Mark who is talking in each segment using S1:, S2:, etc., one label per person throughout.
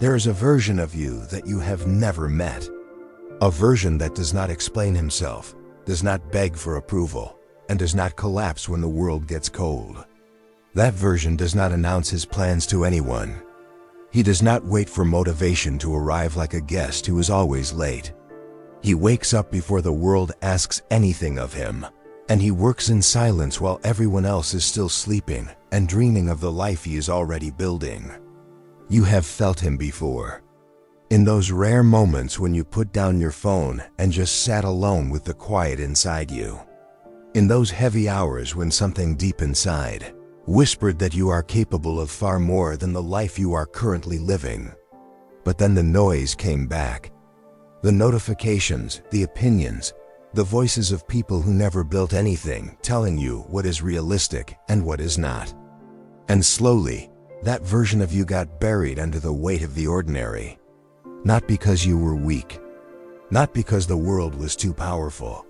S1: There is a version of you that you have never met. A version that does not explain himself, does not beg for approval, and does not collapse when the world gets cold. That version does not announce his plans to anyone. He does not wait for motivation to arrive like a guest who is always late. He wakes up before the world asks anything of him, and he works in silence while everyone else is still sleeping and dreaming of the life he is already building. You have felt him before. In those rare moments when you put down your phone and just sat alone with the quiet inside you. In those heavy hours when something deep inside whispered that you are capable of far more than the life you are currently living. But then the noise came back. The notifications, the opinions, the voices of people who never built anything telling you what is realistic and what is not. And slowly, that version of you got buried under the weight of the ordinary. Not because you were weak, not because the world was too powerful,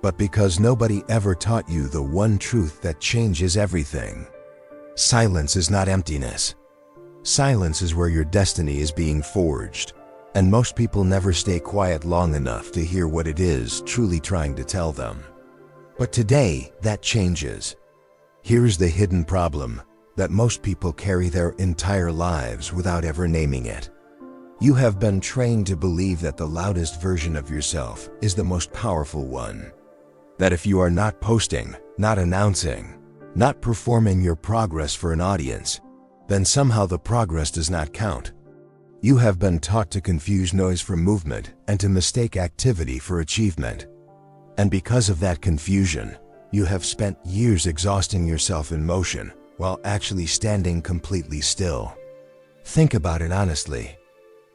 S1: but because nobody ever taught you the one truth that changes everything. Silence is not emptiness. Silence is where your destiny is being forged, and most people never stay quiet long enough to hear what it is truly trying to tell them. But today, that changes. Here's the hidden problem that most people carry their entire lives without ever naming it. You have been trained to believe that the loudest version of yourself is the most powerful one. That if you are not posting, not announcing, not performing your progress for an audience, then somehow the progress does not count. You have been taught to confuse noise for movement and to mistake activity for achievement. And because of that confusion, you have spent years exhausting yourself in motion while actually standing completely still. Think about it honestly.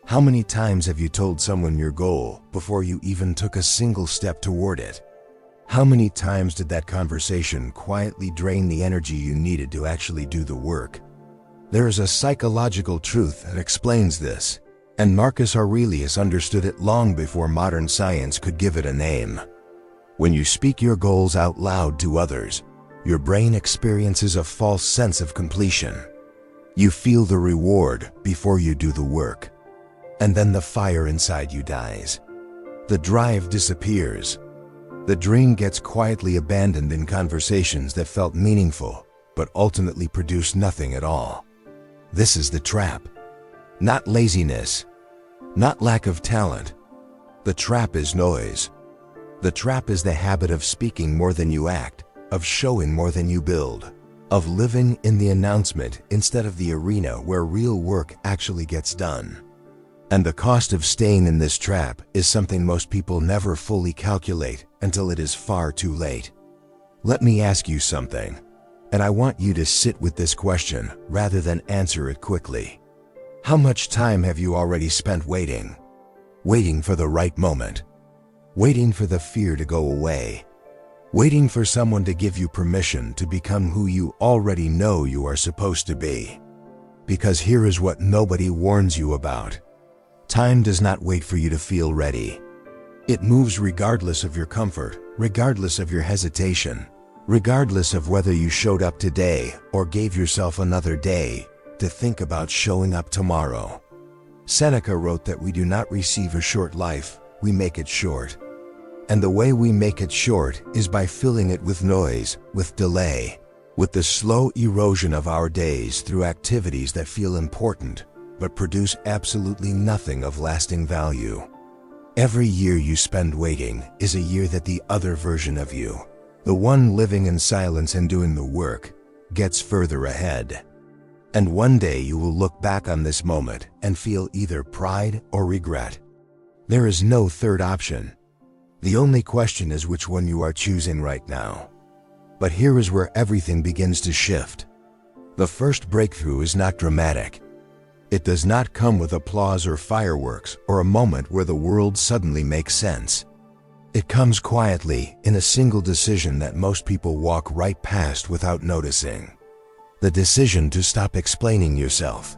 S1: How many times have you told someone your goal before you even took a single step toward it? How many times did that conversation quietly drain the energy you needed to actually do the work? There is a psychological truth that explains this, and Marcus Aurelius understood it long before modern science could give it a name. When you speak your goals out loud to others, your brain experiences a false sense of completion. You feel the reward before you do the work, and then the fire inside you dies. The drive disappears. The dream gets quietly abandoned in conversations that felt meaningful, but ultimately produced nothing at all. This is the trap. Not laziness, not lack of talent. The trap is noise. The trap is the habit of speaking more than you act, of showing more than you build, of living in the announcement instead of the arena where real work actually gets done. And the cost of staying in this trap is something most people never fully calculate until it is far too late. Let me ask you something, and I want you to sit with this question rather than answer it quickly. How much time have you already spent waiting? Waiting for the right moment. Waiting for the fear to go away. Waiting for someone to give you permission to become who you already know you are supposed to be. Because here is what nobody warns you about. Time does not wait for you to feel ready. It moves regardless of your comfort, regardless of your hesitation, regardless of whether you showed up today or gave yourself another day to think about showing up tomorrow. Seneca wrote that we do not receive a short life, we make it short. And the way we make it short is by filling it with noise, with delay, with the slow erosion of our days through activities that feel important, but produce absolutely nothing of lasting value. Every year you spend waiting is a year that the other version of you, the one living in silence and doing the work, gets further ahead. And one day you will look back on this moment and feel either pride or regret. There is no third option. The only question is which one you are choosing right now. But here is where everything begins to shift. The first breakthrough is not dramatic. It does not come with applause or fireworks or a moment where the world suddenly makes sense. It comes quietly in a single decision that most people walk right past without noticing. The decision to stop explaining yourself.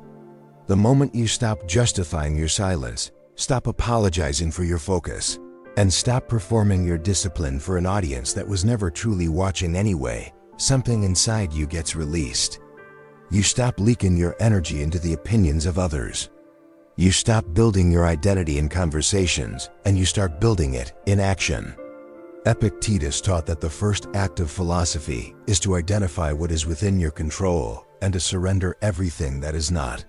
S1: The moment you stop justifying your silence, stop apologizing for your focus, and stop performing your discipline for an audience that was never truly watching anyway, something inside you gets released. You stop leaking your energy into the opinions of others. You stop building your identity in conversations and you start building it in action. Epictetus taught that the first act of philosophy is to identify what is within your control and to surrender everything that is not.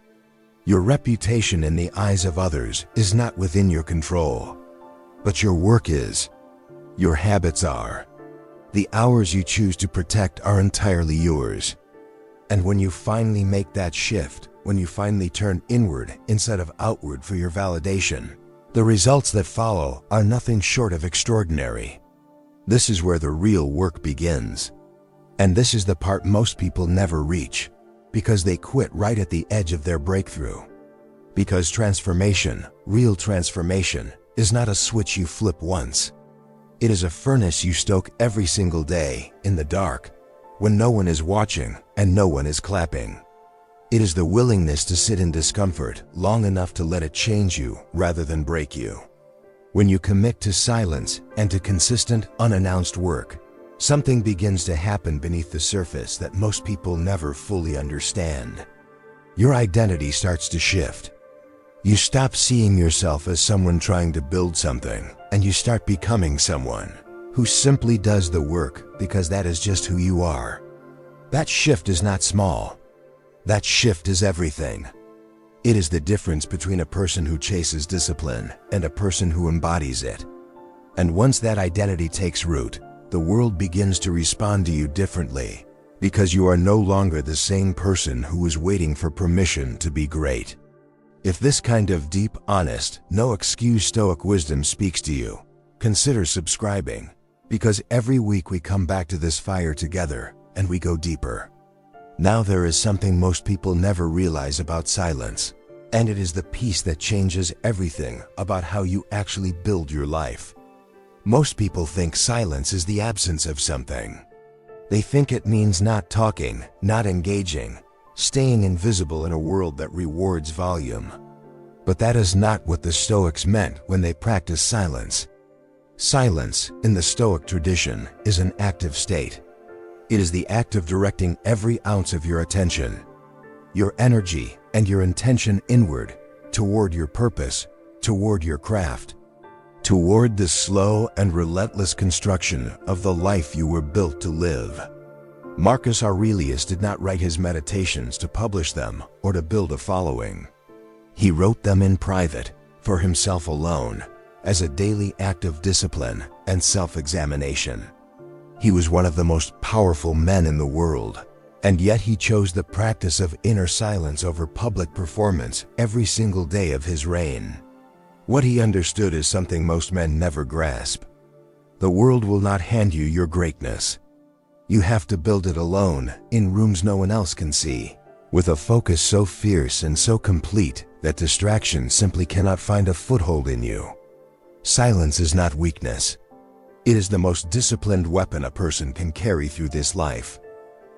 S1: Your reputation in the eyes of others is not within your control, but your work is. Your habits are. The hours you choose to protect are entirely yours. And when you finally make that shift, when you finally turn inward instead of outward for your validation, the results that follow are nothing short of extraordinary. This is where the real work begins. And this is the part most people never reach, because they quit right at the edge of their breakthrough. Because transformation, real transformation, is not a switch you flip once. It is a furnace you stoke every single day, in the dark, when no one is watching and no one is clapping. It is the willingness to sit in discomfort long enough to let it change you rather than break you. When you commit to silence and to consistent, unannounced work, something begins to happen beneath the surface that most people never fully understand. Your identity starts to shift. You stop seeing yourself as someone trying to build something, and you start becoming someone who simply does the work because that is just who you are. That shift is not small. That shift is everything. It is the difference between a person who chases discipline and a person who embodies it. And once that identity takes root, the world begins to respond to you differently, because you are no longer the same person who was waiting for permission to be great. If this kind of deep, honest, no-excuse Stoic wisdom speaks to you, consider subscribing, because every week we come back to this fire together and we go deeper. Now there is something most people never realize about silence, and it is the piece that changes everything about how you actually build your life. Most people think silence is the absence of something. They think it means not talking, not engaging, staying invisible in a world that rewards volume. But that is not what the Stoics meant when they practiced silence. Silence, in the Stoic tradition, is an active state. It is the act of directing every ounce of your attention, your energy, and your intention inward, toward your purpose, toward your craft, toward the slow and relentless construction of the life you were built to live. Marcus Aurelius did not write his meditations to publish them or to build a following. He wrote them in private, for himself alone, as a daily act of discipline and self-examination. He was one of the most powerful men in the world, and yet he chose the practice of inner silence over public performance every single day of his reign. What he understood is something most men never grasp. The world will not hand you your greatness. You have to build it alone, in rooms no one else can see, with a focus so fierce and so complete that distraction simply cannot find a foothold in you. Silence is not weakness. It is the most disciplined weapon a person can carry through this life.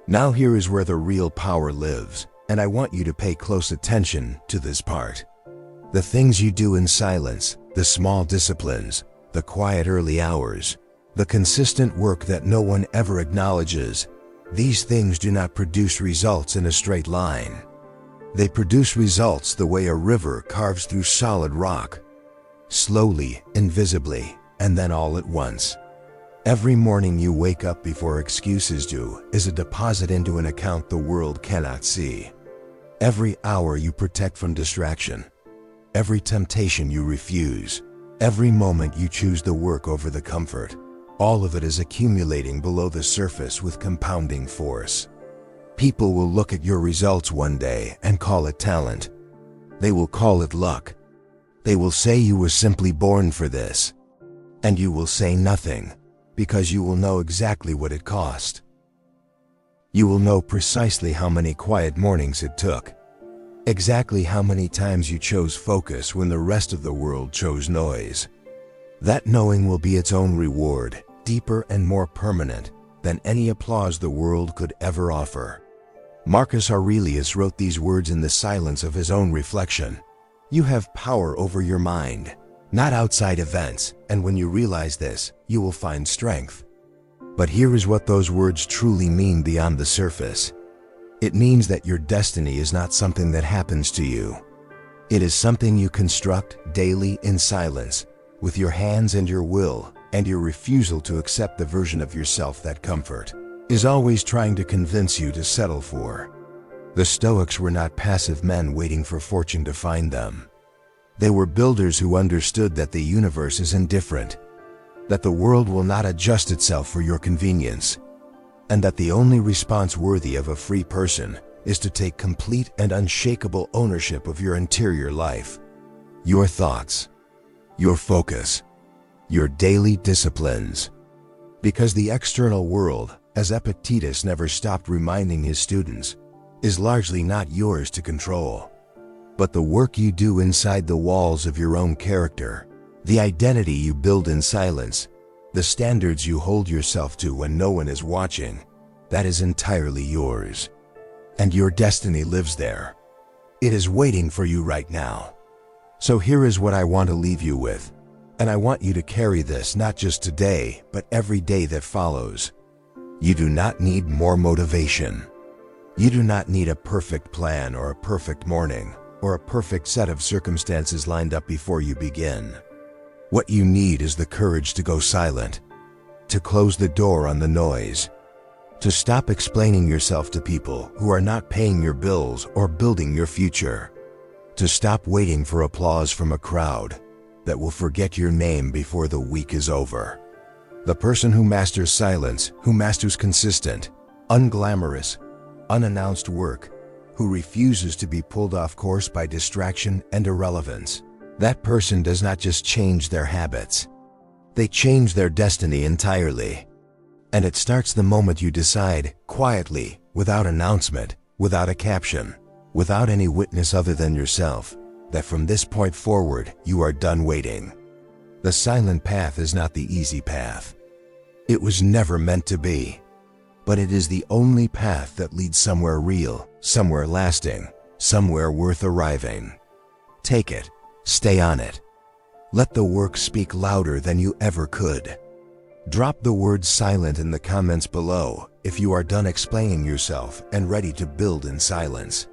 S1: Now here is where the real power lives, and I want you to pay close attention to this part. The things you do in silence, the small disciplines, the quiet early hours, the consistent work that no one ever acknowledges, these things do not produce results in a straight line. They produce results the way a river carves through solid rock. Slowly, invisibly, and then all at once. Every morning you wake up before excuses do is a deposit into an account the world cannot see. Every hour you protect from distraction, every temptation you refuse, every moment you choose the work over the comfort, all of it is accumulating below the surface with compounding force. People will look at your results one day and call it talent. They will call it luck. They will say you were simply born for this. And you will say nothing, because you will know exactly what it cost. You will know precisely how many quiet mornings it took, exactly how many times you chose focus when the rest of the world chose noise. That knowing will be its own reward, deeper and more permanent than any applause the world could ever offer. Marcus Aurelius wrote these words in the silence of his own reflection. You have power over your mind, not outside events, and when you realize this, you will find strength. But here is what those words truly mean beyond the surface. It means that your destiny is not something that happens to you. It is something you construct daily in silence, with your hands and your will, and your refusal to accept the version of yourself that comfort is always trying to convince you to settle for. The Stoics were not passive men waiting for fortune to find them. They were builders who understood that the universe is indifferent, that the world will not adjust itself for your convenience, and that the only response worthy of a free person is to take complete and unshakable ownership of your interior life, your thoughts, your focus, your daily disciplines. Because the external world, as Epictetus never stopped reminding his students, is largely not yours to control. But the work you do inside the walls of your own character, the identity you build in silence, the standards you hold yourself to when no one is watching, that is entirely yours. And your destiny lives there. It is waiting for you right now. So here is what I want to leave you with, and I want you to carry this not just today, but every day that follows. You do not need more motivation. You do not need a perfect plan or a perfect morning or a perfect set of circumstances lined up before you begin. What you need is the courage to go silent, to close the door on the noise, to stop explaining yourself to people who are not paying your bills or building your future, to stop waiting for applause from a crowd that will forget your name before the week is over. The person who masters silence, who masters consistent, unglamorous, unannounced work, who refuses to be pulled off course by distraction and irrelevance, that person does not just change their habits. They change their destiny entirely. And it starts the moment you decide, quietly, without announcement, without a caption, without any witness other than yourself, that from this point forward, you are done waiting. The silent path is not the easy path. It was never meant to be. But it is the only path that leads somewhere real, somewhere lasting, somewhere worth arriving. Take it. Stay on it. Let the work speak louder than you ever could. Drop the word silent in the comments below if you are done explaining yourself and ready to build in silence.